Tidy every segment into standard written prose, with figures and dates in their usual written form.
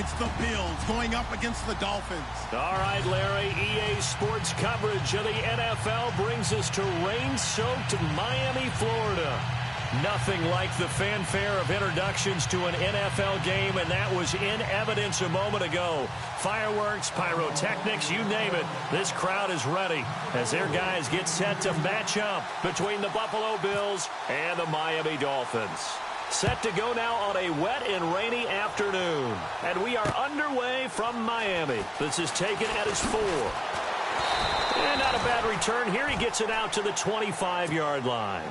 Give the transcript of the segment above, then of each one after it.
It's the Bills going up against the Dolphins. All right, Larry, EA Sports coverage of the NFL brings us to rain-soaked Miami, Florida. Nothing like the fanfare of introductions to an NFL game, and that was in evidence a moment ago. Fireworks, pyrotechnics, you name it. This crowd is ready as their guys get set to match up between the Buffalo Bills and the Miami Dolphins. Set to go now on a wet and rainy afternoon. And we are underway from Miami. This is taken at his 4. And not a bad return here. He gets it out to the 25-yard line.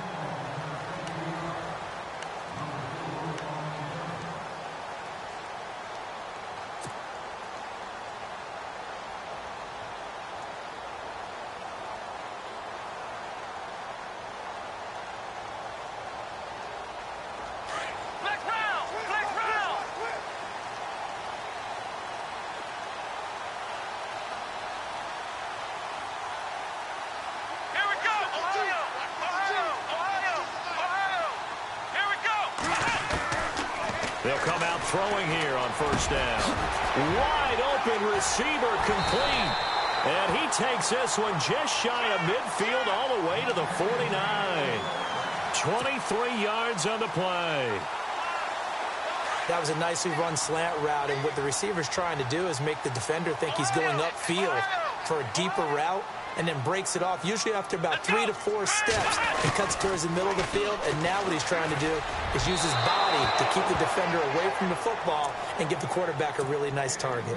They'll come out throwing here on first down. Wide open receiver complete. And he takes this one just shy of midfield all the way to the 49. 23 yards on the play. That was a nicely run slant route, and what the receiver's trying to do is make the defender think he's going upfield for a deeper route, and then breaks it off, usually after about 3 to 4 steps. He cuts towards the middle of the field, and now what he's trying to do is use his body to keep the defender away from the football and give the quarterback a really nice target.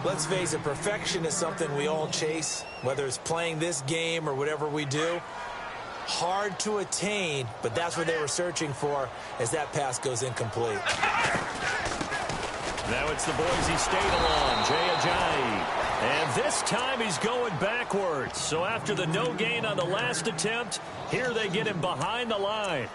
Let's face it, perfection is something we all chase, whether it's playing this game or whatever we do. Hard to attain, but that's what they were searching for as that pass goes incomplete. Now it's the Boise State alum, Jay Ajayi. And this time he's going backwards. So after the no gain on the last attempt, here they get him behind the line.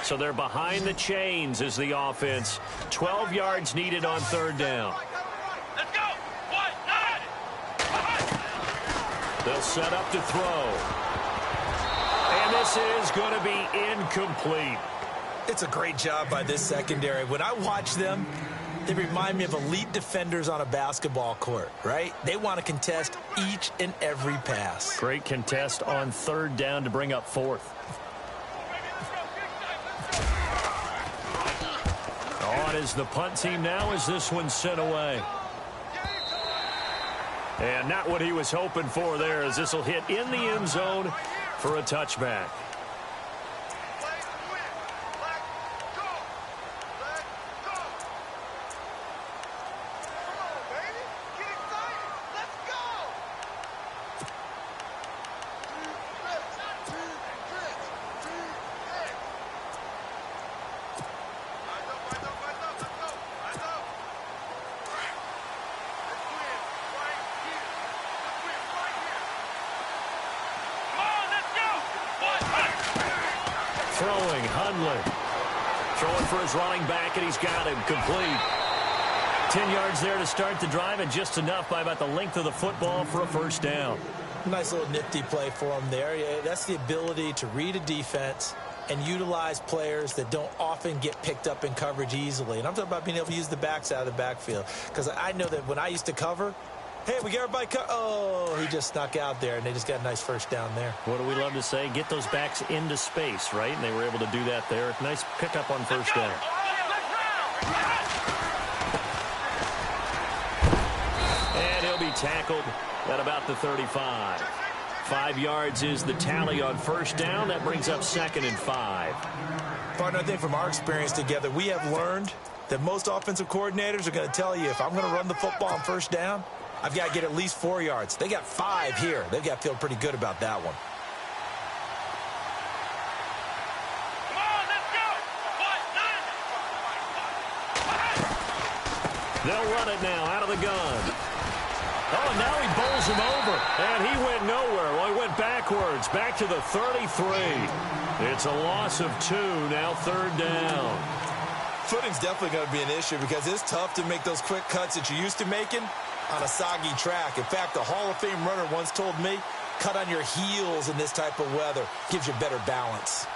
So they're behind the chains as the offense. 12 yards needed on third down. Let's go. They'll set up to throw. And this is going to be incomplete. It's a great job by this secondary. When I watch them, they remind me of elite defenders on a basketball court, right? They want to contest each and every pass. Great contest on third down to bring up fourth. On is the punt team now as this one's sent away. And not what he was hoping for there, as this will hit in the end zone for a touchback. Throwing for his running back, and he's got him complete. 10 yards there to start the drive, and just enough by about the length of the football for a first down. Nice little nifty play for him there. Yeah, that's the ability to read a defense and utilize players that don't often get picked up in coverage easily. And I'm talking about being able to use the backs out of the backfield. Because I know that when I used to cover, hey, we got everybody oh, he just snuck out there, and they just got a nice first down there. What do we love to say? Get those backs into space, right? And they were able to do that there. Nice pickup on first down. And he'll be tackled at about the 35. 5 yards is the tally on first down. That brings up 2nd and 5. Partner, I think from our experience together, we have learned that most offensive coordinators are going to tell you, if I'm going to run the football on first down, I've got to get at least 4 yards. They got 5 here. They've got to feel pretty good about that one. Come on, let's go. They'll run it now out of the gun. Oh, and now he bowls him over. And he went nowhere. Well, he went backwards, back to the 33. It's a loss of 2, now third down. footing's definitely going to be an issue because it's tough to make those quick cuts that you're used to making on a soggy track. In fact, a Hall of Fame runner once told me, cut on your heels in this type of weather. Gives you better balance.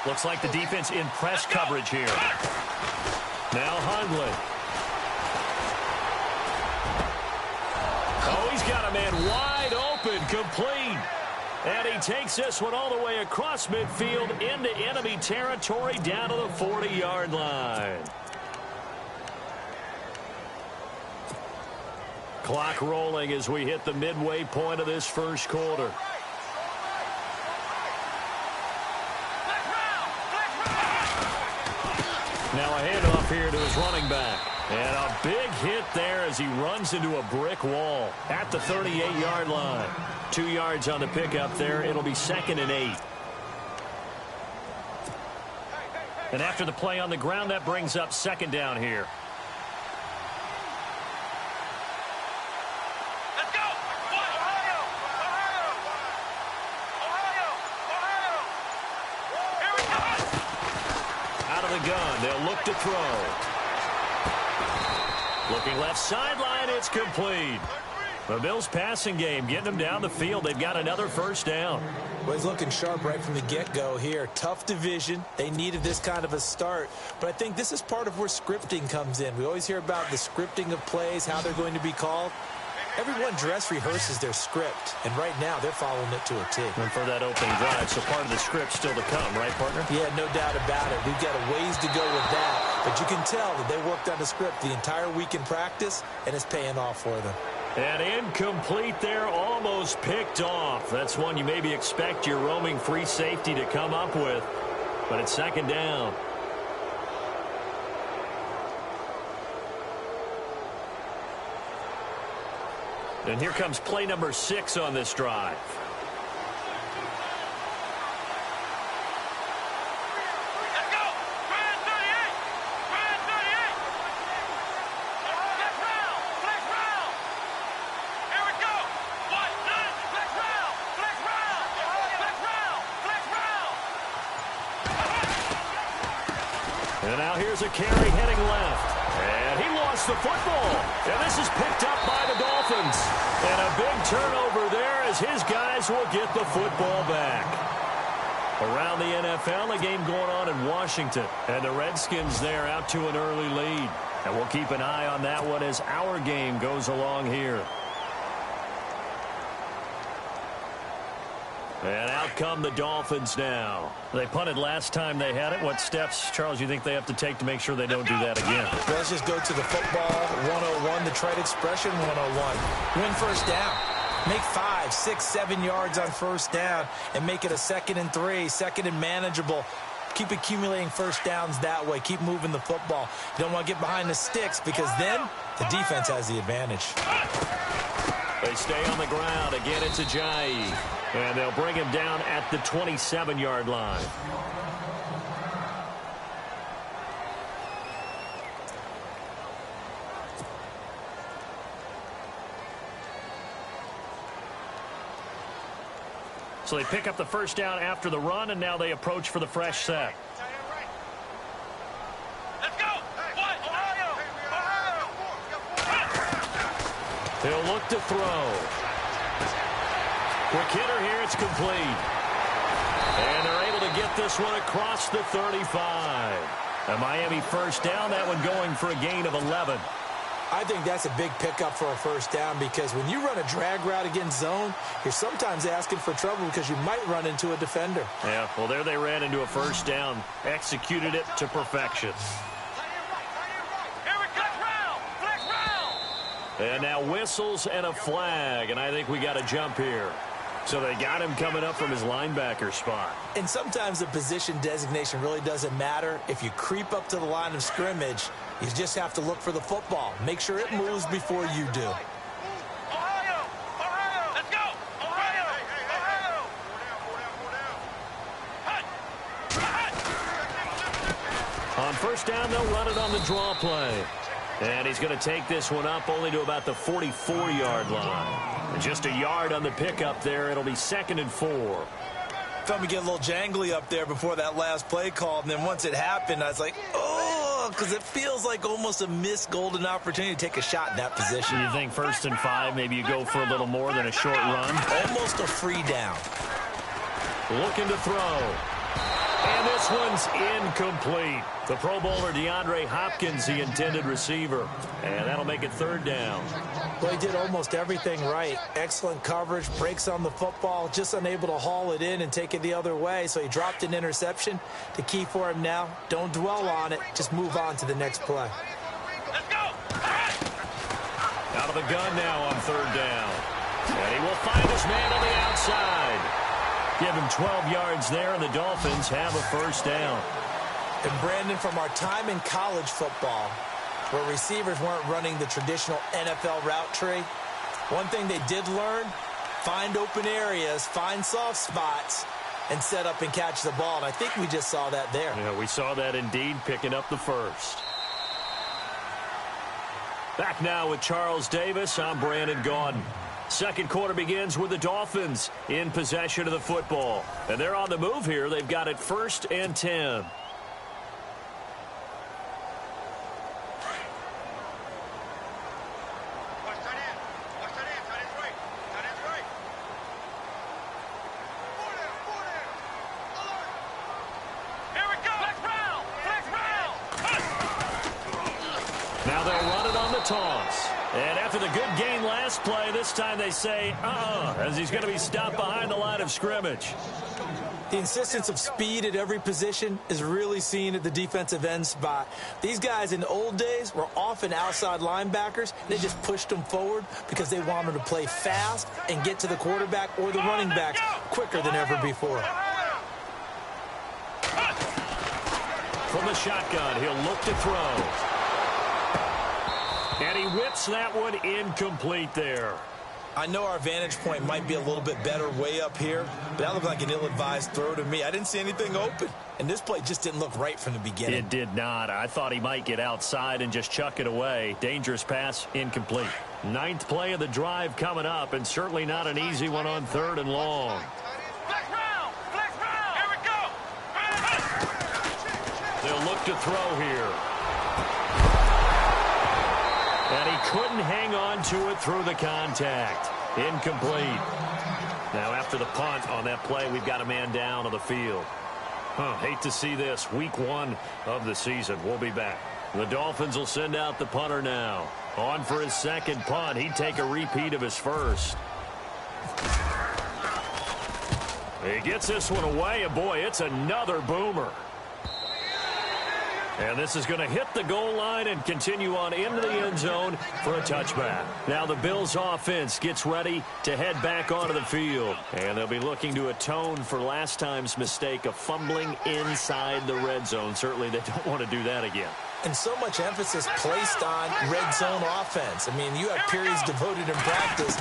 Looks like the defense in press coverage here. Now Hundley. Oh, he's got a man wide open, complete. And he takes this one all the way across midfield into enemy territory down to the 40-yard line. Clock rolling as we hit the midway point of this first quarter. Now a handoff here to his running back. And a big hit there as he runs into a brick wall at the 38-yard line. 2 yards on the pickup there. It'll be 2nd and 8. And after the play on the ground, that brings up 2nd down here. Let's go! Ohio! Ohio! Ohio! Ohio! Here we go! Out of the gun, they'll look to throw. Looking left sideline, it's complete. The Bills passing game getting them down the field. They've got another first down. Well, he's looking sharp right from the get-go here. Tough division. They needed this kind of a start. But I think this is part of where scripting comes in. We always hear about the scripting of plays, how they're going to be called. Everyone dress rehearses their script, and right now they're following it to a T. And for that opening drive, so part of the script still to come, right, partner? Yeah, no doubt about it. We've got a ways to go with that, but you can tell that they worked on the script the entire week in practice, and it's paying off for them. And incomplete there, almost picked off. That's one you maybe expect your roaming free safety to come up with, but it's 2nd down. And here comes play number 6 on this drive. Let's go! Grand 38! Grand 38! Flex round! Flex round! Here we go! What? Flex round! Flex round! Flex round! Flex round! And now here's a carry heading left. And he lost the football. And this is picked up by the Dolphins. And a big turnover there as his guys will get the football back. Around the NFL, a game going on in Washington. And the Redskins there out to an early lead. And we'll keep an eye on that one as our game goes along here. And out come the Dolphins now. They punted last time they had it. What steps, Charles, you think they have to take to make sure they don't do that again? Let's just go to the football 101, the trite expression 101. Win first down. Make 5, 6, 7 yards on first down and make it a 2nd and 3, 2nd and manageable. Keep accumulating first downs that way. Keep moving the football. You don't want to get behind the sticks because then the defense has the advantage. They stay on the ground. Again, it's Ajayi. And they'll bring him down at the 27-yard line. So they pick up the first down after the run, and now they approach for the fresh set. Let's go! What? Ohio! Ohio! He'll look to throw. Quick hitter here, it's complete. And they're able to get this one across the 35. A Miami first down, that one going for a gain of 11. I think that's a big pickup for a first down because when you run a drag route against zone, you're sometimes asking for trouble because you might run into a defender. Yeah, well, there they ran into a first down, executed it to perfection. Here we go! Flex round! And now whistles and a flag, and I think we got a jump here. So they got him coming up from his linebacker spot. And sometimes the position designation really doesn't matter. If you creep up to the line of scrimmage, you just have to look for the football. Make sure it moves before you do. Ohio! Ohio! Let's go! Ohio! Ohio! Hut! On first down, they'll run it on the draw play. And he's going to take this one up only to about the 44-yard line. And just a yard on the pickup there. It'll be 2nd and 4. felt me get a little jangly up there before that last play call, and then once it happened, I was like, oh, because it feels like almost a missed golden opportunity to take a shot in that position. You think 1st and 5, maybe you go for a little more than a short run? Almost a free down. Looking to throw. And this one's incomplete. The Pro Bowler DeAndre Hopkins, the intended receiver. And that'll make it 3rd down. Well, he did almost everything right. Excellent coverage, breaks on the football, just unable to haul it in and take it the other way. So he dropped an interception. The key for him now, don't dwell on it. Just move on to the next play. Let's go. Out of the gun now on 3rd down. And he will find his man on the outside. Give him 12 yards there, and the Dolphins have a 1st down. And Brandon, from our time in college football, where receivers weren't running the traditional NFL route tree, one thing they did learn, find open areas, find soft spots, and set up and catch the ball. And I think we just saw that there. Yeah, we saw that indeed, picking up the 1st. Back now with Charles Davis. I'm Brandon Gaudin. Second quarter begins with the Dolphins in possession of the football. And they're on the move here. They've got it 1st and 10. Here we go. Flex round. Now they'll run it on the toss. And after the good gain last play, this time they say, as he's going to be stopped behind the line of scrimmage. The insistence of speed at every position is really seen at the defensive end spot. These guys in the old days were often outside linebackers. They just pushed them forward because they wanted to play fast and get to the quarterback or the running backs quicker than ever before. From the shotgun, he'll look to throw. And he whips that one incomplete there. I know our vantage point might be a little bit better way up here, but that looked like an ill-advised throw to me. I didn't see anything open, and this play just didn't look right from the beginning. It did not. I thought he might get outside and just chuck it away. Dangerous pass, incomplete. 9th play of the drive coming up, and certainly not an easy one on 3rd and long. Flex round. Here we go. They'll look to throw here. And he couldn't hang on to it through the contact. Incomplete. Now after the punt on that play, we've got a man down on the field. Hate to see this. Week 1 of the season. We'll be back. The Dolphins will send out the punter now. On for his 2nd punt. He'd take a repeat of his 1st. He gets this one away, and boy, it's another boomer. And this is going to hit the goal line and continue on into the end zone for a touchback. Now the Bills offense gets ready to head back onto the field. And they'll be looking to atone for last time's mistake of fumbling inside the red zone. Certainly they don't want to do that again. And so much emphasis placed on red zone offense. I mean, you have periods devoted in practice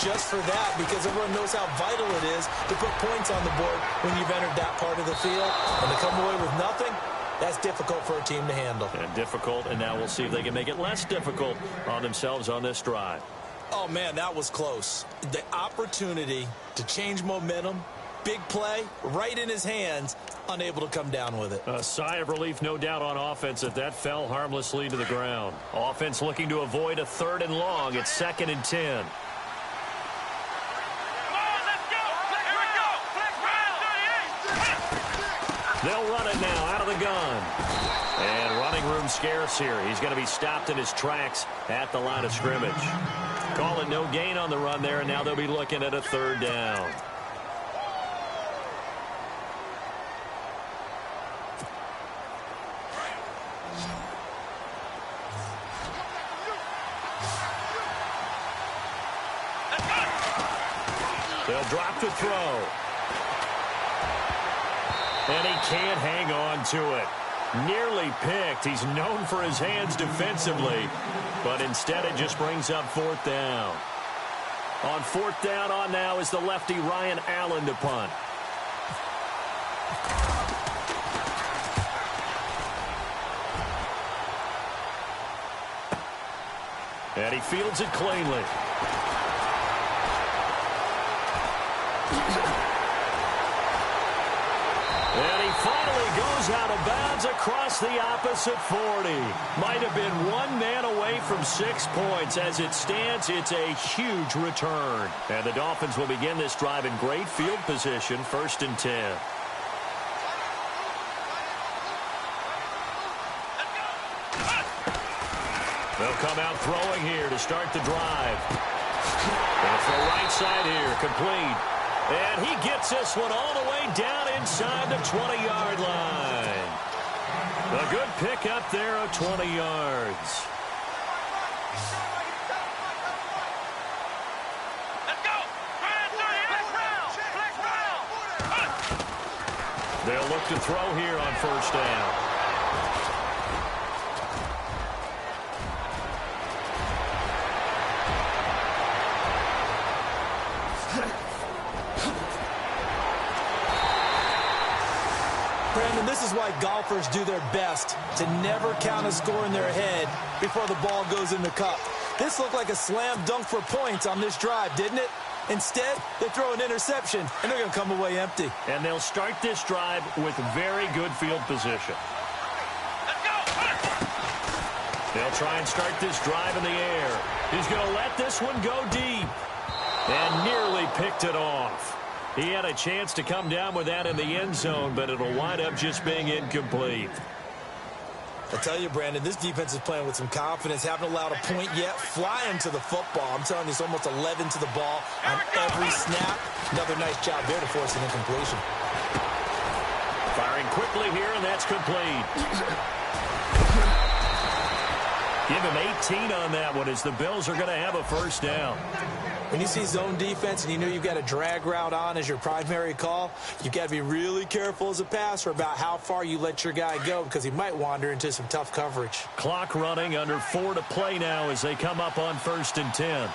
just for that because everyone knows how vital it is to put points on the board when you've entered that part of the field. And to come away with nothing, that's difficult for a team to handle. And difficult, and now we'll see if they can make it less difficult on themselves on this drive. Oh, man, that was close. The opportunity to change momentum, big play, right in his hands, unable to come down with it. A sigh of relief, no doubt, on offense if that fell harmlessly to the ground. Offense looking to avoid a 3rd and long. It's 2nd and 10. They'll run it now out of the gun. And running room scarce here. He's going to be stopped in his tracks at the line of scrimmage. Call it no gain on the run there, and now they'll be looking at a 3rd down. They'll drop to throw. And he can't hang on to it. Nearly picked. He's known for his hands defensively, but instead it just brings up 4th down. On 4th down on now is the lefty Ryan Allen to punt. And he fields it cleanly. finally goes out of bounds across the opposite 40. Might have been one man away from 6 points. As it stands, it's a huge return. And the Dolphins will begin this drive in great field position, 1st and 10. They'll come out throwing here to start the drive. Off the right side here, complete. And he gets this one all the way down inside the 20-yard line. A good pick up there of 20 yards. Let's go. They'll look to throw here on 1st down. Brandon, this is why golfers do their best to never count a score in their head before the ball goes in the cup. This looked like a slam dunk for points on this drive, didn't it? Instead, they throw an interception, and they're going to come away empty. And they'll start this drive with very good field position. Let's go. They'll try and start this drive in the air. He's going to let this one go deep. And nearly picked it off. He had a chance to come down with that in the end zone, but it'll wind up just being incomplete. I tell you, Brandon, this defense is playing with some confidence. Haven't allowed a point yet. Flying to the football. I'm telling you, it's almost 11 to the ball on every snap. Another nice job there to force an incompletion. Firing quickly here, and that's complete. Give him 18 on that one as the Bills are going to have a 1st down. When you see zone defense and you know you've got a drag route on as your primary call, you've got to be really careful as a passer about how far you let your guy go because he might wander into some tough coverage. Clock running, under 4 to play now as they come up on 1st and 10.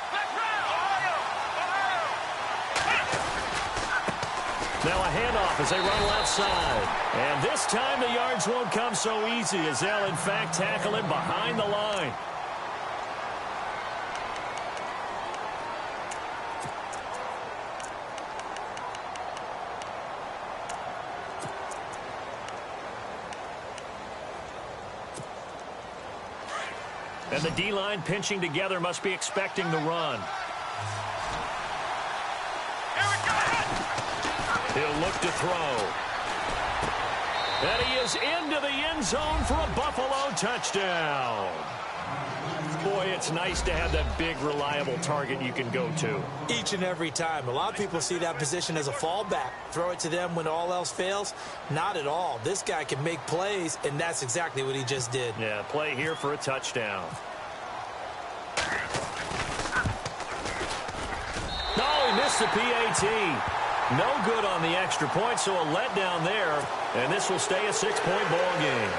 Now a handoff as they run left side. And this time the yards won't come so easy as they'll in fact tackle him behind the line. And the D-line pinching together must be expecting the run. He'll look to throw. And he is into the end zone for a Buffalo touchdown. Boy, it's nice to have that big, reliable target you can go to. Each and every time. A lot of people see that position as a fallback. Throw it to them when all else fails. Not at all. This guy can make plays, and that's exactly what he just did. Yeah, play here for a touchdown. No, he missed the PAT. No good on the extra point, so a letdown there. And this will stay a 6-point ball game.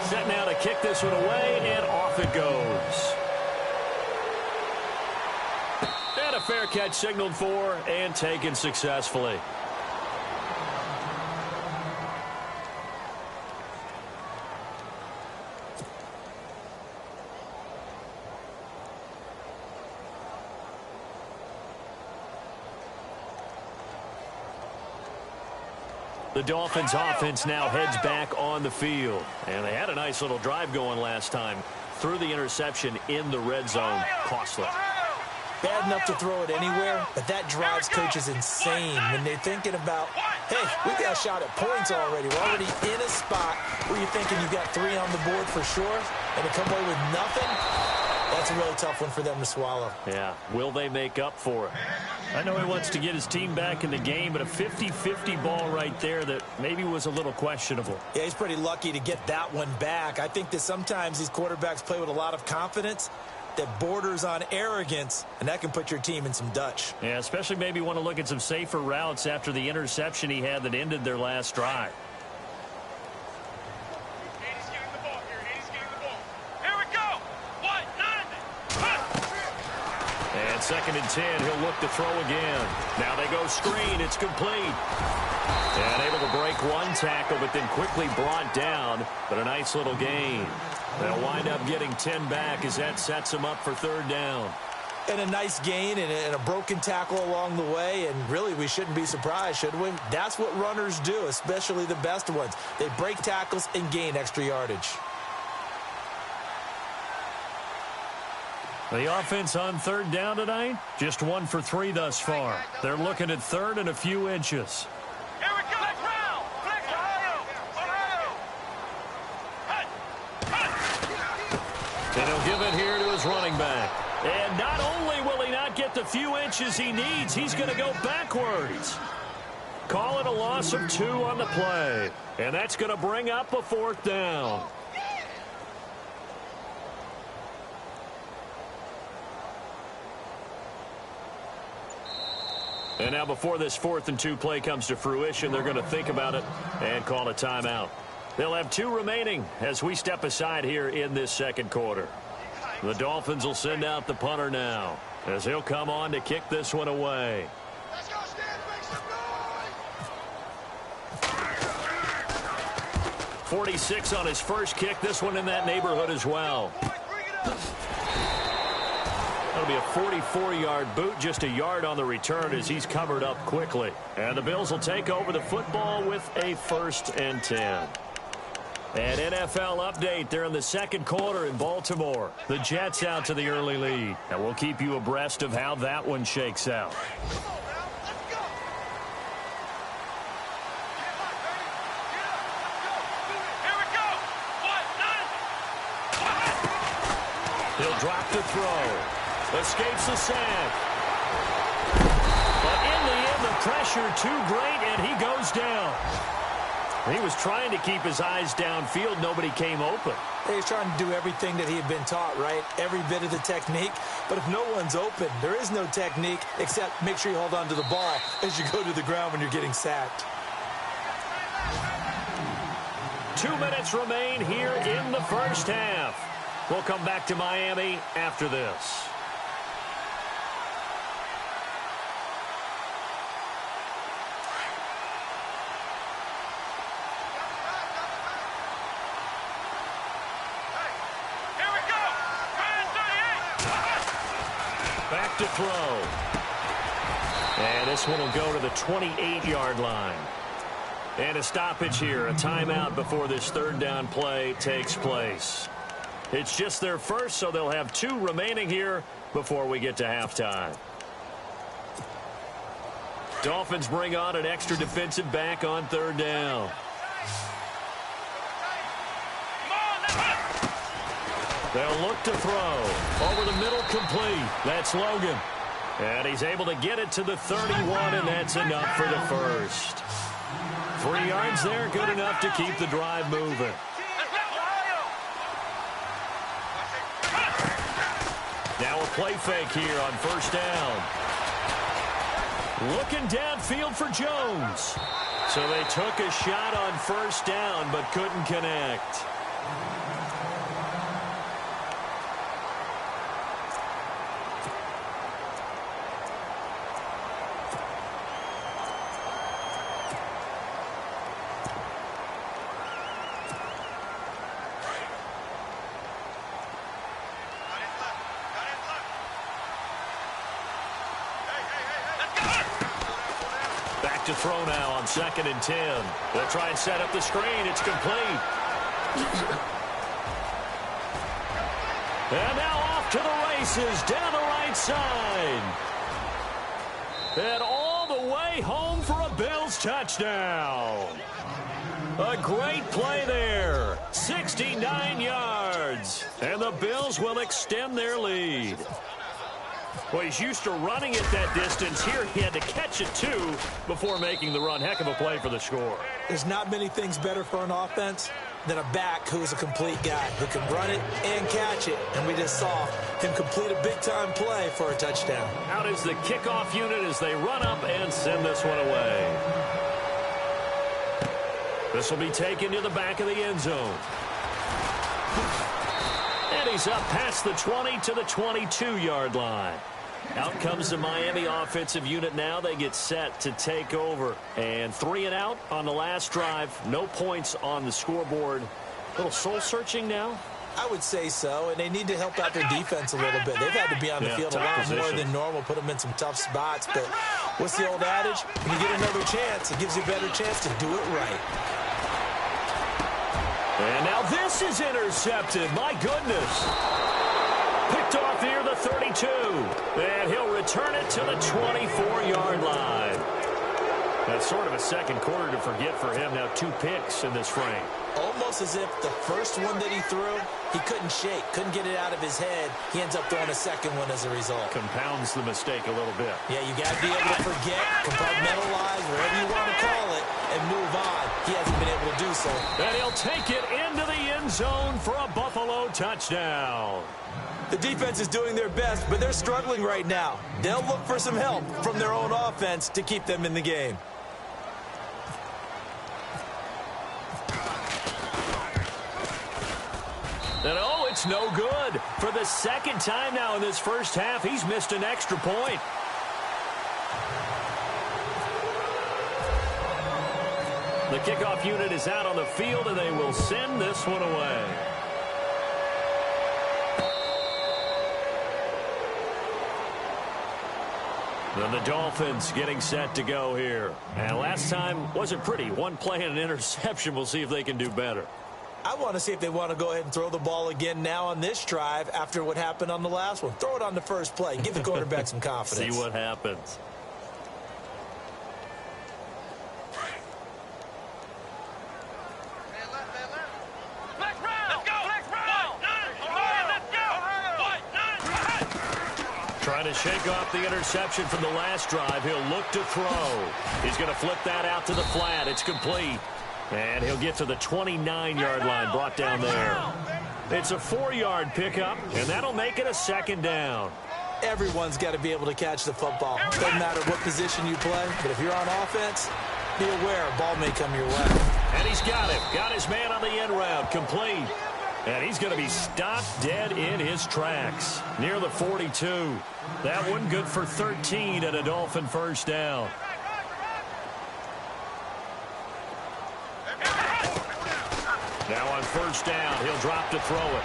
Set now to kick this one away, and off it goes. And a fair catch signaled for and taken successfully. The Dolphins offense now heads back on the field. And they had a nice little drive going last time. Threw the interception in the red zone. Costly. Bad enough to throw it anywhere, but that drives coaches insane when they're thinking about, hey, we've got a shot at points already. We're already in a spot where you're thinking you've got 3 on the board for sure, and to come away with nothing, that's a really tough one for them to swallow. Yeah, will they make up for it? I know he wants to get his team back in the game, but a 50-50 ball right there that maybe was a little questionable. Yeah, he's pretty lucky to get that one back. I think that sometimes these quarterbacks play with a lot of confidence that borders on arrogance, and that can put your team in some Dutch. Yeah, especially maybe want to look at some safer routes after the interception he had that ended their last drive. And 2nd and 10, he'll look to throw again. Now they go screen. It's complete. And able to break one tackle, but then quickly brought down. But a nice little gain. They'll wind up getting 10 back as that sets them up for 3rd down. And a nice gain and a broken tackle along the way, and really we shouldn't be surprised, should we? That's what runners do, especially the best ones. They break tackles and gain extra yardage. The offense on third down tonight, just 1 for 3 thus far. They're looking at third and a few inches. Here we go. Flex round. Flex Ohio. And he'll give it here to his running back. And not only will he not get the few inches he needs, he's going to go backwards. Call it a loss of 2 on the play. And that's going to bring up a 4th down. And now before this 4th and 2 play comes to fruition, they're going to think about it and call a timeout. They'll have 2 remaining as we step aside here in this second quarter. The Dolphins will send out the punter now as he'll come on to kick this one away. Let's go, Stan. Make some noise. 46 on his first kick. This one in that neighborhood as well. Boys, bring it up. That'll be a 44-yard boot, just a yard on the return as he's covered up quickly. And the Bills will take over the football with a 1st and 10. An NFL update there in the second quarter in Baltimore. The Jets out to the early lead. And we'll keep you abreast of how that one shakes out. Come on, now. Let's go. Get up, baby. Get up. Let's go. Here we go. 1, 9. He'll drop the throw. Escapes the sack. But in the end, the pressure too great, and he goes down. He was trying to keep his eyes downfield. Nobody came open. He's trying to do everything that he had been taught, right? Every bit of the technique. But if no one's open, there is no technique except make sure you hold on to the ball as you go to the ground when you're getting sacked. 2 minutes remain here in the first half. We'll come back to Miami after this. Back to throw. And this one will go to the 28-yard line. And a stoppage here, a timeout before this 3rd down play takes place. It's just their first, so they'll have 2 remaining here before we get to halftime. Dolphins bring on an extra defensive back on 3rd down. They'll look to throw. Over the middle, complete. That's Logan. And he's able to get it to the 31, and that's enough for the first. 3 yards there, good enough to keep the drive moving. Now a play fake here on 1st down. Looking downfield for Jones. So they took a shot on 1st down, but couldn't connect. To throw now on 2nd and 10. They'll try and set up the screen. It's complete. And now off to the races down the right side. And all the way home for a Bills touchdown. A great play there. 69 yards. And the Bills will extend their lead. Well, he's used to running it that distance. Here he had to catch it, too, before making the run. Heck of a play for the score. There's not many things better for an offense than a back who is a complete guy who can run it and catch it. And we just saw him complete a big-time play for a touchdown. Out is the kickoff unit as they run up and send this one away. This will be taken to the back of the end zone. And he's up past the 20 to the 22-yard line. Out comes the Miami offensive unit now. They get set to take over. And 3 and out on the last drive. No points on the scoreboard. A little soul-searching now. I would say so, and they need to help out their defense a little bit. They've had to be on the field a lot more than normal, put them in some tough spots. But what's the old adage? When you get another chance, it gives you a better chance to do it right. And now this is intercepted. My goodness. Picked off near the 32. And he'll return it to the 24-yard line. That's sort of a second quarter to forget for him. Now 2 picks in this frame. Almost as if the first one that he threw, he couldn't shake, couldn't get it out of his head. He ends up throwing a second one as a result. Compounds the mistake a little bit. Yeah, you got to be able to forget, compartmentalize, whatever you want to call it, and move on. He hasn't been able to do so. And he'll take it into the end zone for a Buffalo touchdown. The defense is doing their best, but they're struggling right now. They'll look for some help from their own offense to keep them in the game. And oh, it's no good. For the second time now in this first half, he's missed an extra point. The kickoff unit is out on the field, and they will send this one away. And the Dolphins getting set to go here. And last time wasn't pretty. One play and an interception. We'll see if they can do better. I want to see if they want to go ahead and throw the ball again now on this drive after what happened on the last one. Throw it on the first play. Give the quarterback some confidence. See what happens. Trying to shake off the interception from the last drive. He'll look to throw. He's going to flip that out to the flat. It's complete. And he'll get to the 29-yard line, brought down there. It's a 4-yard pickup, and that'll make it a second down. Everyone's got to be able to catch the football. Doesn't matter what position you play, but if you're on offense, be aware a ball may come your way. And he's got him. Got his man on the end route, complete. And he's going to be stopped dead in his tracks near the 42. That one good for 13 and a Dolphin first down. Now on first down, he'll drop to throw it.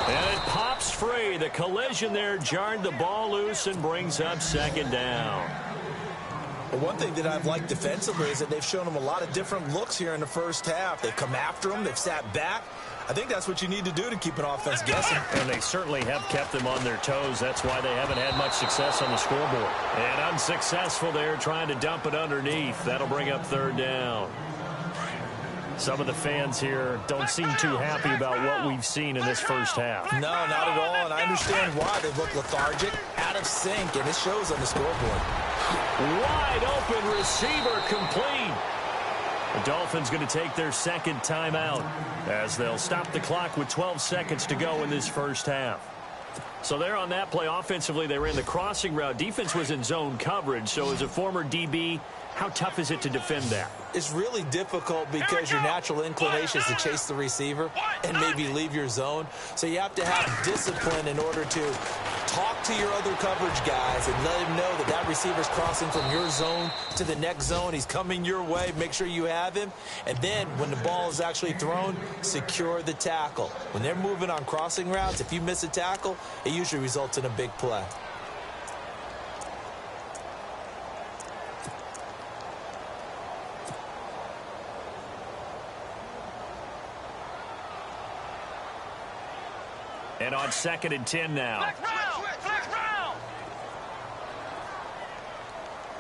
And it pops free. The collision there jarred the ball loose and brings up second down. Well, one thing that I've liked defensively is that they've shown them a lot of different looks here in the first half. They've come after them. They've sat back. I think that's what you need to do to keep an offense guessing. And they certainly have kept them on their toes. That's why they haven't had much success on the scoreboard. And unsuccessful there trying to dump it underneath. That'll bring up third down. Some of the fans here don't seem too happy about what we've seen in this first half. No, not at all, and I understand why. They look lethargic, out of sync, and it shows on the scoreboard. Wide open receiver complete. The Dolphins going to take their second timeout as they'll stop the clock with 12 seconds to go in this first half. So there on that play, offensively, they ran the crossing route. Defense was in zone coverage, so as a former DB, how tough is it to defend that? It's really difficult because your natural inclination is to chase the receiver and maybe leave your zone. So you have to have discipline in order to talk to your other coverage guys and let him know that that receiver's crossing from your zone to the next zone. He's coming your way. Make sure you have him. And then when the ball is actually thrown, secure the tackle. When they're moving on crossing routes, if you miss a tackle, it usually results in a big play. And on 2nd and 10 now. Flex round.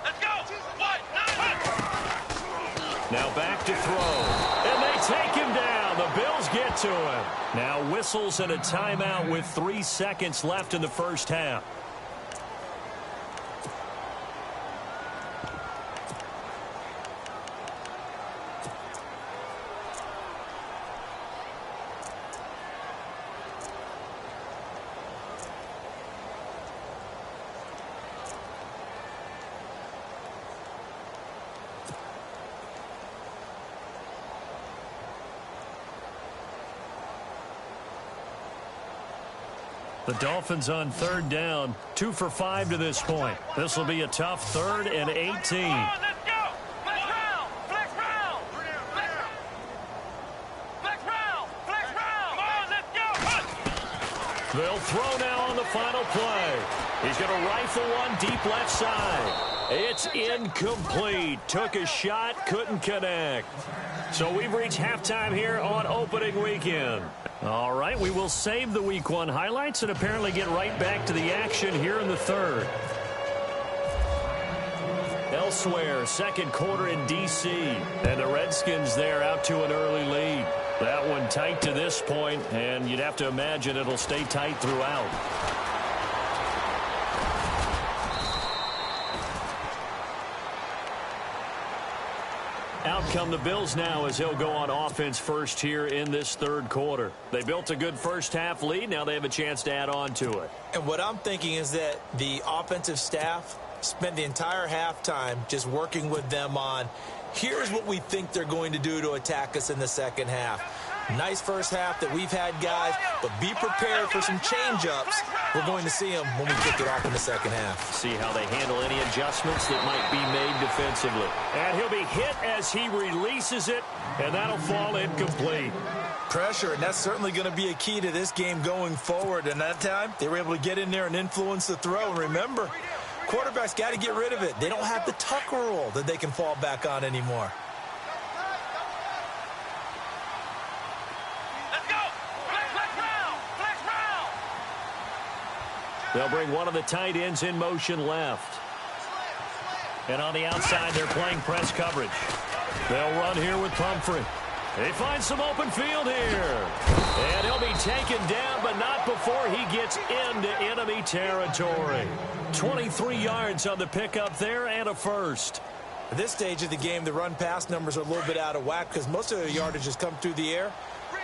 Let's go. Now back to throw. And they take him down. The Bills get to him. Now whistles and a timeout with 3 seconds left in the first half. The Dolphins on third down, 2 for 5 to this point. This will be a tough 3rd and 18. Let's go. Flex round. Flex round. Flex round. Flex round. They'll throw now on the final play. He's going to rifle one deep left side. It's incomplete. Took a shot, couldn't connect. So we've reached halftime here on opening weekend. All right, we will save the Week 1 highlights and apparently get right back to the action here in the third. Elsewhere, second quarter in D.C. And the Redskins there out to an early lead. That one tight to this point, and you'd have to imagine it'll stay tight throughout. Out come the Bills now as he'll go on offense first here in this third quarter. They built a good first half lead. Now they have a chance to add on to it. And what I'm thinking is that the offensive staff spent the entire halftime just working with them on, here's what we think they're going to do to attack us in the second half. Nice first half that we've had, guys, but be prepared for some change-ups. We're going to see them when we kick it off in the second half. See how they handle any adjustments that might be made defensively. And he'll be hit as he releases it, and that'll fall incomplete. Pressure, and that's certainly going to be a key to this game going forward. And that time, they were able to get in there and influence the throw. And remember, quarterbacks got to get rid of it. They don't have the Tucker rule that they can fall back on anymore. They'll bring one of the tight ends in motion left. And on the outside, they're playing press coverage. They'll run here with Pumphrey. They find some open field here. And he'll be taken down, but not before he gets into enemy territory. 23 yards on the pickup there and a first. At this stage of the game, the run-pass numbers are a little bit out of whack because most of the yardage has come through the air.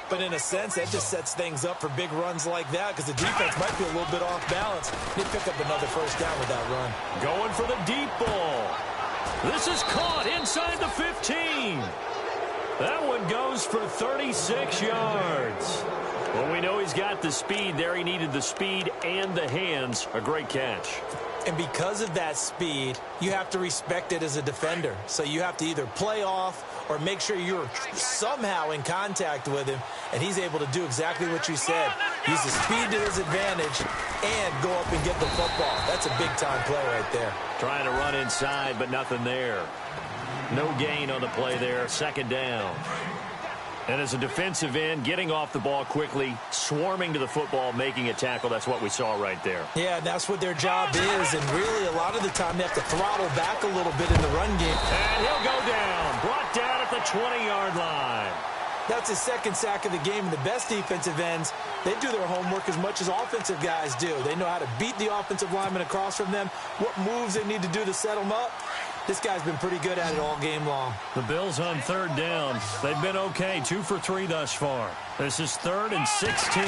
But in a sense, that just sets things up for big runs like that because the defense might be a little bit off balance. They pick up another first down with that run. Going for the deep ball. This is caught inside the 15. That one goes for 36 yards. Well, we know he's got the speed there. He needed the speed and the hands. A great catch. And because of that speed, you have to respect it as a defender. So you have to either play off or make sure you're somehow in contact with him, and he's able to do exactly what you said. Use the speed to his advantage and go up and get the football. That's a big-time play right there. Trying to run inside, but nothing there. No gain on the play there. Second down. And as a defensive end, getting off the ball quickly, swarming to the football, making a tackle, that's what we saw right there. Yeah, that's what their job is, and really a lot of the time they have to throttle back a little bit in the run game. And he'll go down, brought down at the 20-yard line. That's his second sack of the game, and the best defensive ends, they do their homework as much as offensive guys do. They know how to beat the offensive lineman across from them, what moves they need to do to set them up. This guy's been pretty good at it all game long. The Bills on third down. They've been okay, 2 for 3 thus far. This is 3rd and 16.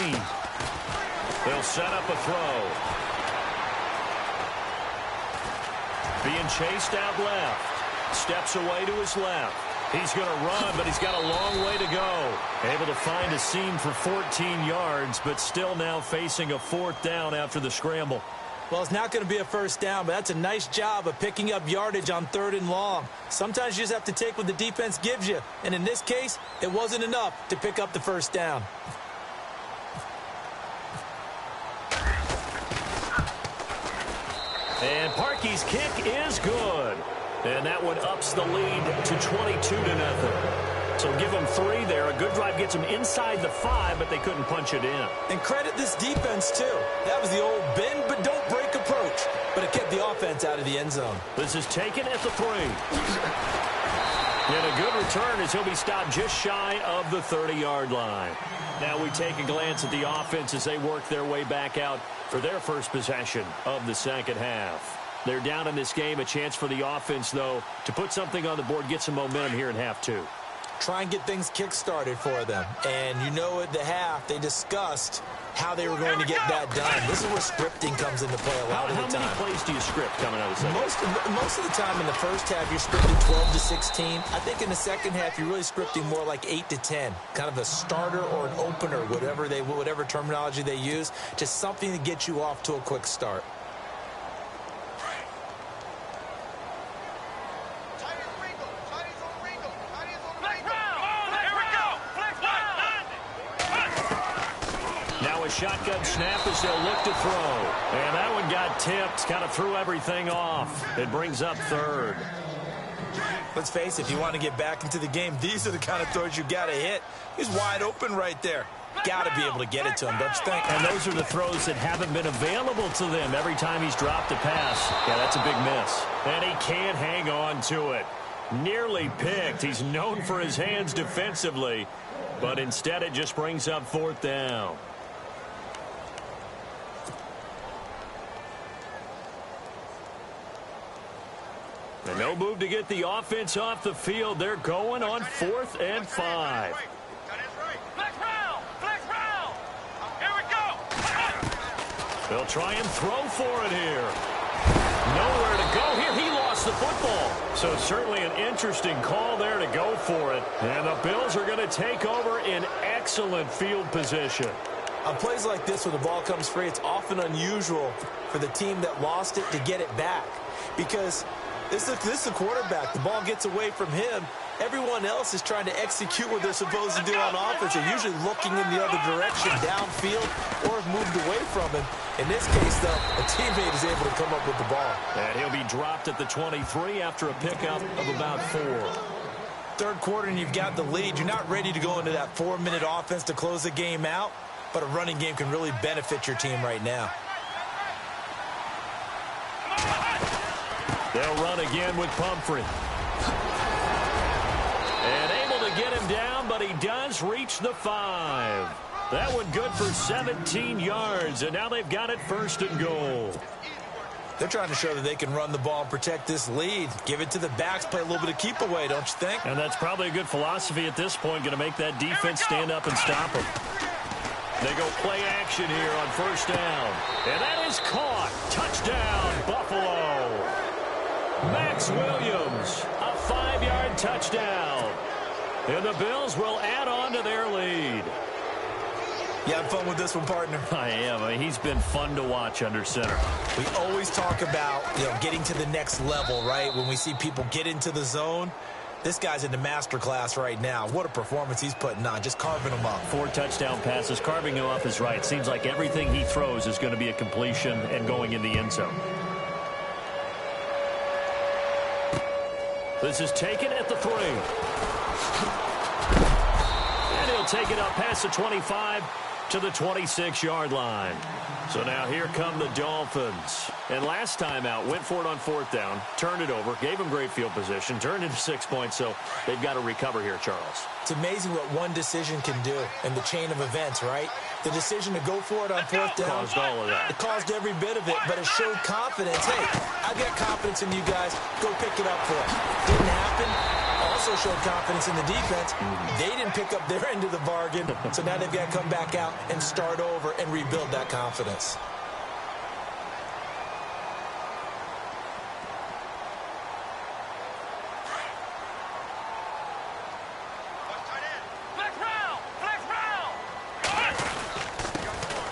They'll set up a throw. Being chased out left. Steps away to his left. He's going to run, but he's got a long way to go. Able to find a seam for 14 yards, but still now facing a 4th down after the scramble. Well, it's not going to be a first down, but that's a nice job of picking up yardage on 3rd and long. Sometimes you just have to take what the defense gives you, and in this case, it wasn't enough to pick up the first down. And Parkey's kick is good. And that one ups the lead to 22-0. So give them 3 there. A good drive gets them inside the 5, but they couldn't punch it in. And credit this defense, too. That was the old bend but don't break approach. But it kept the offense out of the end zone. This is taken at the 3. And a good return as he'll be stopped just shy of the 30-yard line. Now we take a glance at the offense as they work their way back out for their first possession of the second half. They're down in this game. A chance for the offense, though, to put something on the board, get some momentum here in half 2. Try and get things kick-started for them. And you know at the half, they discussed how they were going to get that done. This is where scripting comes into play a lot of the time. How many plays do you script coming out of the second? Most of the time in the first half, you're scripting 12 to 16. I think in the second half, you're really scripting more like 8 to 10. Kind of a starter or an opener, whatever terminology they use. Just something to get you off to a quick start. shotgun snap as they'll look to throw. And that one got tipped, kind of threw everything off. It brings up third. Let's face it, if you want to get back into the game, these are the kind of throws you got to hit. He's wide open right there. Got to be able to get it to him, don't you think? And those are the throws that haven't been available to them every time he's dropped a pass. Yeah, that's a big miss. And he can't hang on to it. Nearly picked. He's known for his hands defensively, but instead it just brings up fourth down. And no move to get the offense off the field. They're going on 4th and 5. Flex round! Flex round! Here we go! They'll try and throw for it here. Nowhere to go here. He lost the football. So certainly an interesting call there to go for it. And the Bills are going to take over in excellent field position. On plays like this where the ball comes free, it's often unusual for the team that lost it to get it back. Because this is the quarterback. The ball gets away from him. Everyone else is trying to execute what they're supposed to do on offense. They're usually looking in the other direction, downfield, or have moved away from him. In this case, though, a teammate is able to come up with the ball. And he'll be dropped at the 23 after a pickup of about 4. Third quarter, and you've got the lead. You're not ready to go into that 4-minute offense to close the game out, but a running game can really benefit your team right now. They'll run again with Pumphrey. And able to get him down, but he does reach the 5. That one good for 17 yards, and now they've got it 1st and goal. They're trying to show that they can run the ball and protect this lead. Give it to the backs, play a little bit of keep away, don't you think? And that's probably a good philosophy at this point, going to make that defense stand up and stop them. They go play action here on 1st down. And that is caught. Touchdown, Buffalo. Max Williams, a 5-yard touchdown. And the Bills will add on to their lead. You having fun with this one, partner? I am. I mean, he's been fun to watch under center. We always talk about, getting to the next level, right? When we see people get into the zone, this guy's in the master class right now. What a performance he's putting on, just carving them up. 4 touchdown passes, carving him up is right. Seems like everything he throws is going to be a completion and going in the end zone. This is taken at the 3. And he'll take it up past the 25 to the 26-yard line. So now here come the Dolphins. And last time out, went for it on 4th down, turned it over, gave them great field position, turned into 6 points, so they've got to recover here, Charles. It's amazing what one decision can do in the chain of events, right? The decision to go for it on 4th down caused all of that. It caused every bit of it, but it showed confidence. Hey, I've got confidence in you guys. Go pick it up for us. Didn't happen. Also showed confidence in the defense. They didn't pick up their end of the bargain, so now they've got to come back out and start over and rebuild that confidence.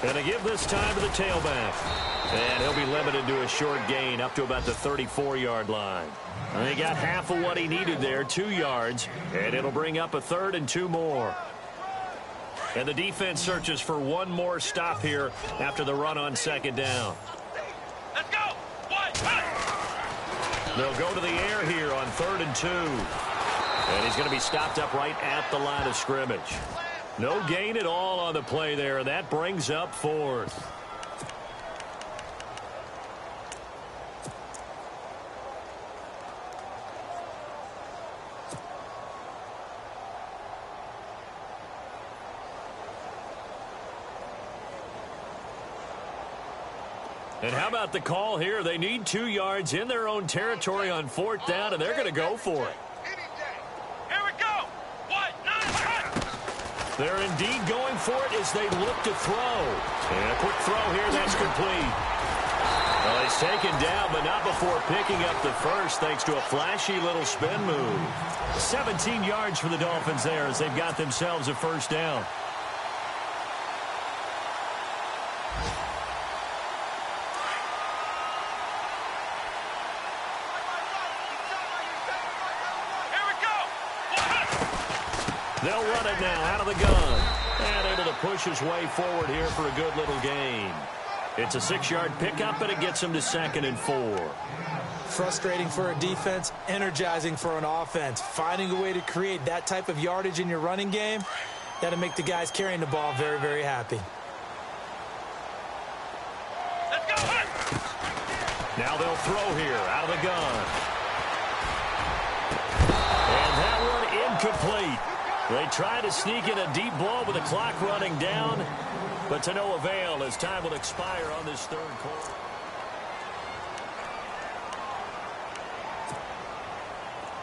Going to give this time to the tailback. And he'll be limited to a short gain up to about the 34-yard line. And he got half of what he needed there, 2 yards. And it'll bring up a 3rd and 2 more. And the defense searches for one more stop here after the run on 2nd down. Let's go! 1, 1. They'll go to the air here on 3rd and 2. And he's going to be stopped up right at the line of scrimmage. No gain at all on the play there. That brings up 4th. And how about the call here? They need 2 yards in their own territory on 4th down, and they're going to go for it. Here we go! 1, 9, 1. They're indeed going for it as they look to throw. And a quick throw here, that's complete. Well, he's taken down, but not before picking up the first, thanks to a flashy little spin move. 17 yards for the Dolphins there as they've got themselves a 1st down. They'll run it now out of the gun. And able to push his way forward here for a good little gain. It's a 6-yard pickup, and it gets him to 2nd and 4. Frustrating for a defense, energizing for an offense. Finding a way to create that type of yardage in your running game, that'll make the guys carrying the ball very, very happy. Let's go. Now they'll throw here out of the gun. And that one incomplete. They try to sneak in a deep ball with the clock running down, but to no avail as time will expire on this 3rd quarter.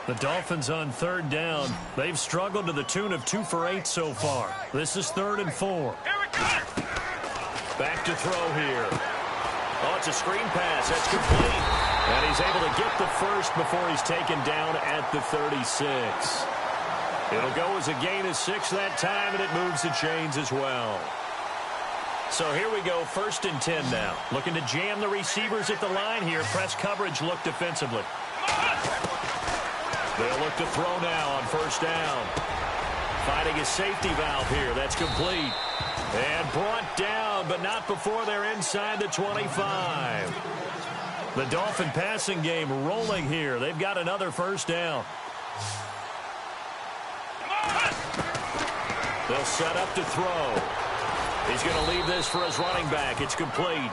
The Dolphins on 3rd down. They've struggled to the tune of 2 for 8 so far. This is 3rd and 4. Here we go. Back to throw here. Oh, it's a screen pass. That's complete. And he's able to get the first before he's taken down at the 36. It'll go as a gain of 6 that time, and it moves the chains as well. So here we go, 1st and 10 now. Looking to jam the receivers at the line here. Press coverage look defensively. They'll look to throw now on 1st down. Finding a safety valve here. That's complete. And brought down, but not before they're inside the 25. The Dolphin passing game rolling here. They've got another 1st down. They'll set up to throw. He's going to leave this for his running back. It's complete.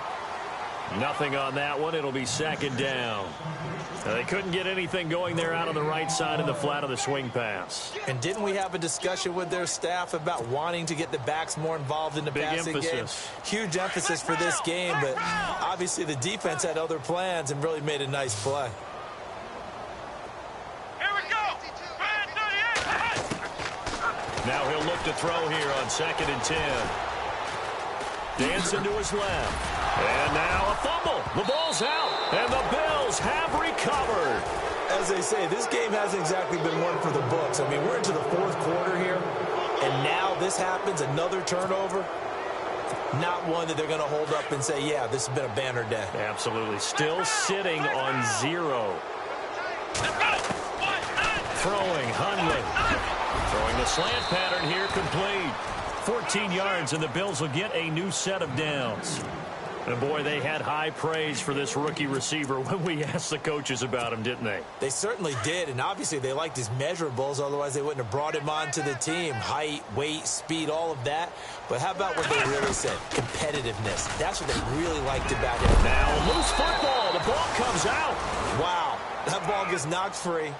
Nothing on that one. It'll be 2nd down. Now, they couldn't get anything going there out on the right side of the flat of the swing pass. And didn't we have a discussion with their staff about wanting to get the backs more involved in the passing game? Huge emphasis for this game, but obviously the defense had other plans and really made a nice play. Here we go. Now he'll look to throw here on 2nd and 10. Dancing to his left. And now a fumble. The ball's out. And the Bills have recovered. As they say, this game hasn't exactly been one for the books. I mean, we're into the 4th quarter here. And now this happens, another turnover. Not one that they're going to hold up and say, yeah, this has been a banner day. Absolutely. Still sitting on 0. Throwing, Hundley. Throwing the slant pattern here, complete. 14 yards, and the Bills will get a new set of downs. And, boy, they had high praise for this rookie receiver when we asked the coaches about him, didn't they? They certainly did, and obviously they liked his measurables. Otherwise, they wouldn't have brought him onto the team. Height, weight, speed, all of that. But how about what they really said? Competitiveness. That's what they really liked about him. Now, loose football. The ball comes out. Wow. That ball gets knocked free,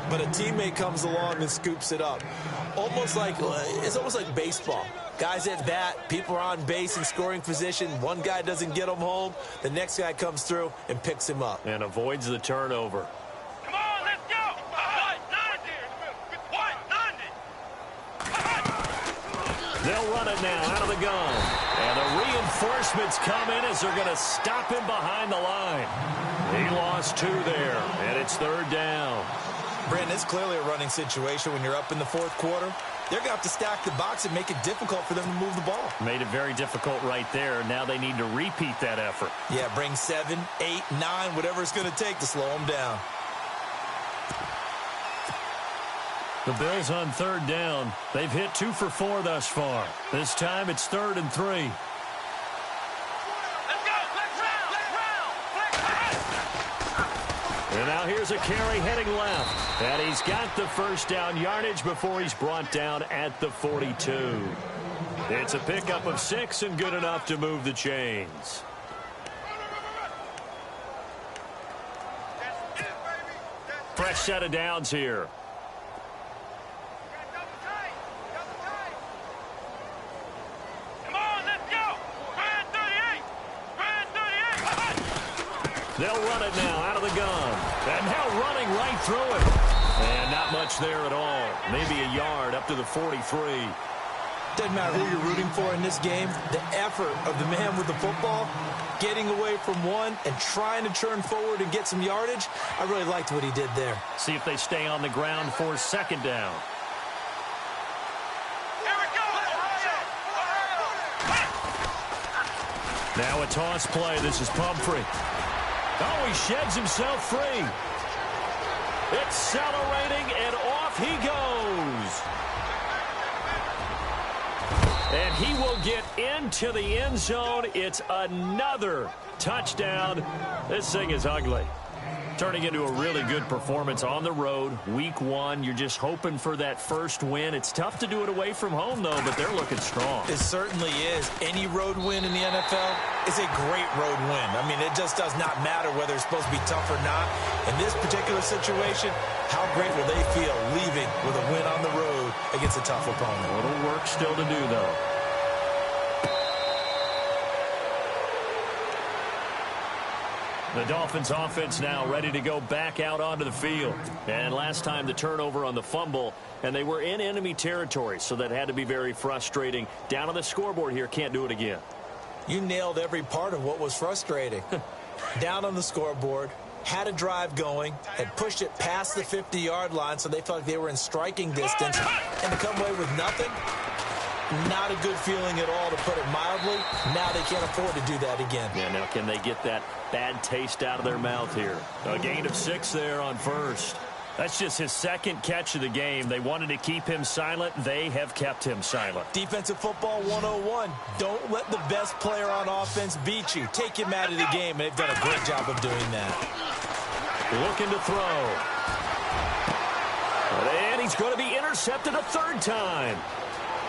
but a teammate comes along and scoops it up. It's almost like baseball. Guys at bat, people are on base in scoring position. One guy doesn't get him home. The next guy comes through and picks him up. And avoids the turnover. Come on, let's go. 190. They'll run it now out of the gun. And the reinforcements come in as they're going to stop him behind the line. He lost 2 there, and it's 3rd down. Brandon, it's clearly a running situation when you're up in the 4th quarter. They're going to have to stack the box and make it difficult for them to move the ball. Made it very difficult right there. Now they need to repeat that effort. Yeah, bring 7, 8, 9, whatever it's going to take to slow them down. The Bills on 3rd down. They've hit 2 for 4 thus far. This time it's 3rd and 3. And now here's a carry heading left. And he's got the 1st down yardage before he's brought down at the 42. It's a pickup of 6 and good enough to move the chains. Fresh set of downs here. They'll run it now out of the gun. And now running right through it. And not much there at all. Maybe a yard up to the 43. Doesn't matter who you're rooting for in this game. The effort of the man with the football, getting away from one and trying to turn forward and get some yardage, I really liked what he did there. See if they stay on the ground for 2nd down. Now a toss play. This is Pumphrey. Oh, he sheds himself free. Accelerating, and off he goes. And he will get into the end zone. It's another touchdown. This thing is ugly. Turning into a really good performance on the road. Week 1, you're just hoping for that first win. It's tough to do it away from home, though, but they're looking strong. It certainly is. Any road win in the NFL is a great road win. I mean, it just does not matter whether it's supposed to be tough or not. In this particular situation, how great will they feel leaving with a win on the road against a tough opponent? A little work still to do, though. The Dolphins offense now ready to go back out onto the field. And last time the turnover on the fumble, and they were in enemy territory, so that had to be very frustrating. Down on the scoreboard here, can't do it again. You nailed every part of what was frustrating. Down on the scoreboard, had a drive going, had pushed it past the 50-yard line so they felt like they were in striking distance, and to come away with nothing, not a good feeling at all, to put it mildly. Now they can't afford to do that again. Yeah, now can they get that bad taste out of their mouth here? A gain of 6 there on first. That's just his second catch of the game. They wanted to keep him silent. They have kept him silent. Defensive football 101. Don't let the best player on offense beat you. Take him out of the game, and they've done a great job of doing that. Looking to throw. And he's going to be intercepted a third time.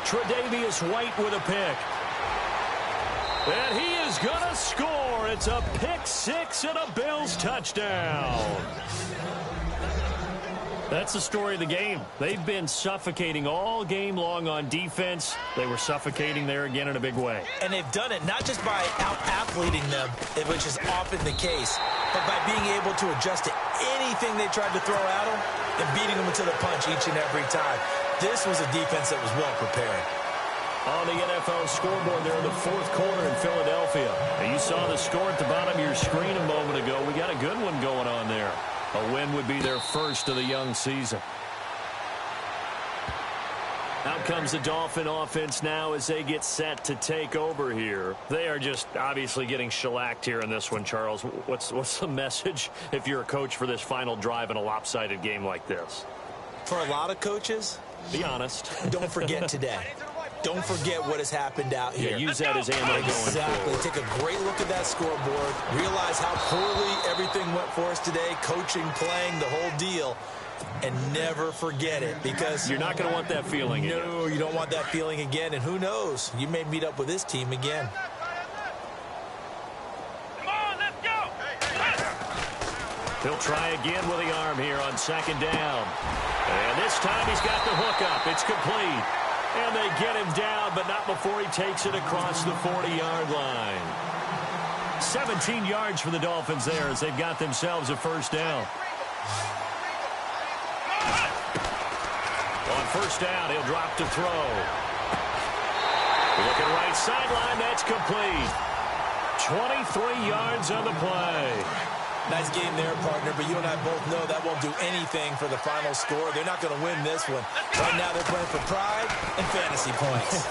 Tre'Davious White with a pick. And he is going to score. It's a pick 6 and a Bills touchdown. That's the story of the game. They've been suffocating all game long on defense. They were suffocating there again in a big way. And they've done it not just by out-athleting them, which is often the case, but by being able to adjust to anything they tried to throw at them and beating them to the punch each and every time. This was a defense that was well prepared. On the NFL scoreboard there in the fourth quarter in Philadelphia. And you saw the score at the bottom of your screen a moment ago. We got a good one going on there. A win would be their first of the young season. Out comes the Dolphin offense now as they get set to take over here. They are just obviously getting shellacked here in this one, Charles. What's the message if you're a coach for this final drive in a lopsided game like this? For a lot of coaches, be honest. Don't forget today. Don't forget what has happened out here. Yeah, use that as ammo going forward. Exactly. Take a great look at that scoreboard. Realize how poorly everything went for us today. Coaching, playing, the whole deal. And never forget it, because you're not going to want that feeling again. No, you don't want that feeling again. And who knows? You may meet up with this team again. Come on, let's go. He'll try again with the arm here on second down. And this time he's got the hook up. It's complete. And they get him down, but not before he takes it across the 40-yard line. 17 yards for the Dolphins there as they've got themselves a first down. On first down, he'll drop to throw. Looking right sideline, that's complete. 23 yards on the play. Nice game there, partner, but you and I both know that won't do anything for the final score. They're not going to win this one. Right now they're playing for pride and fantasy points.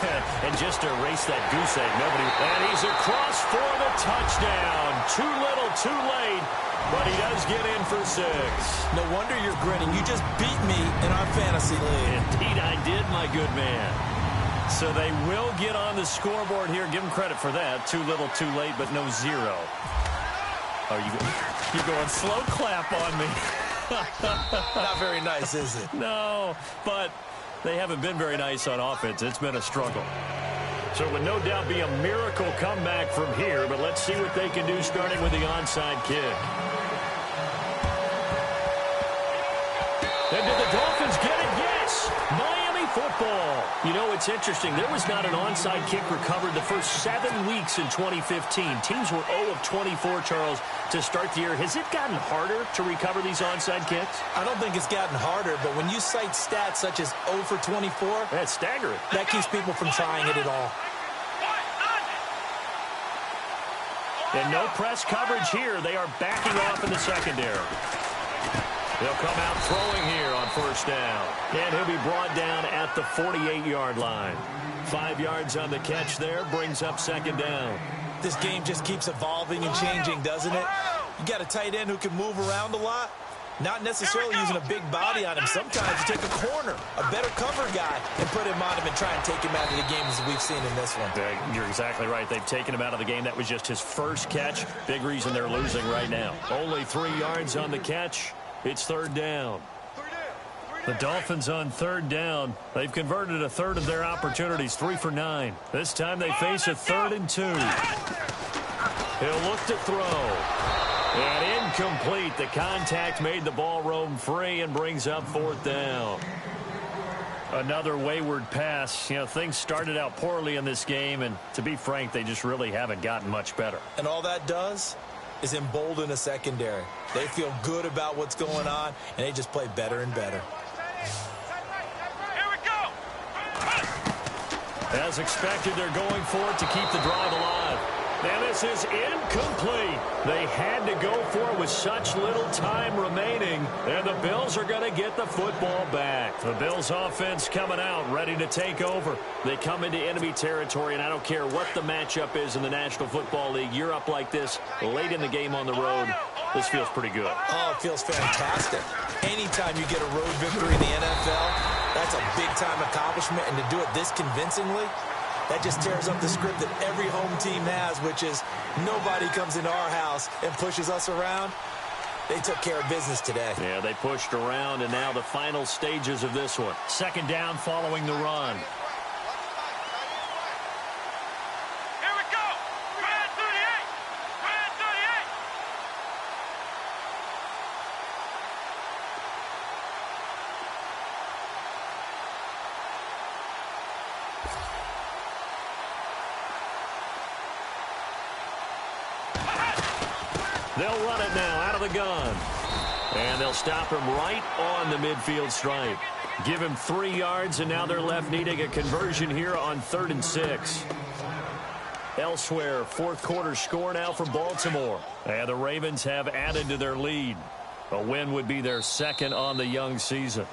And just to erase that goose egg, nobody... And he's across for the touchdown. Too little, too late, but he does get in for 6. No wonder you're grinning. You just beat me in our fantasy league. Indeed I did, my good man. So they will get on the scoreboard here. Give them credit for that. Too little, too late, but no 0. Oh, you're going slow clap on me. Not very nice, is it? No, but they haven't been very nice on offense. It's been a struggle. So it would no doubt be a miracle comeback from here, but let's see what they can do starting with the onside kick. And did the Dolphins get it? Yes! Miami football. You know, it's interesting. There was not an onside kick recovered the first 7 weeks in 2015. Teams were 0 of 24, Charles, to start the year. Has it gotten harder to recover these onside kicks? I don't think it's gotten harder, but when you cite stats such as 0 for 24, that's staggering. That keeps people from trying it at all. And no press coverage here. They are backing off in the secondary. They'll come out throwing here on first down. And he'll be brought down at the 48-yard line. 5 yards on the catch there, brings up second down. This game just keeps evolving and changing, doesn't it? You got a tight end who can move around a lot. Not necessarily using a big body on him. Sometimes you take a corner, a better cover guy, and put him on him and try and take him out of the game as we've seen in this one. You're exactly right. They've taken him out of the game. That was just his first catch. Big reason they're losing right now. Only 3 yards on the catch. It's third down. The Dolphins on third down. They've converted a third of their opportunities, 3 for 9. This time they face a 3rd and 2. He'll look to throw. And incomplete. The contact made the ball roam free and brings up 4th down. Another wayward pass. You know, things started out poorly in this game, and to be frank, they just really haven't gotten much better. And all that does is embolden a secondary. They feel good about what's going on, and they just play better and better. Here we go. As expected, they're going for it to keep the drive alive. And this is incomplete. They had to go for it with such little time remaining. And the Bills are going to get the football back. The Bills offense coming out, ready to take over. They come into enemy territory, and I don't care what the matchup is in the National Football League. You're up like this late in the game on the road. This feels pretty good. Oh, it feels fantastic. Anytime you get a road victory in the NFL, that's a big-time accomplishment. And to do it this convincingly, that just tears up the script that every home team has, which is nobody comes into our house and pushes us around. They took care of business today. Yeah, they pushed around, and now the final stages of this one. 2nd down following the run. Here we go. Red 38. Red 38. They'll run it now out of the gun. And they'll stop him right on the midfield stripe. Give him 3 yards, and now they're left needing a conversion here on 3rd and 6. Elsewhere, 4th quarter score now for Baltimore. And the Ravens have added to their lead. A win would be their 2nd on the young season.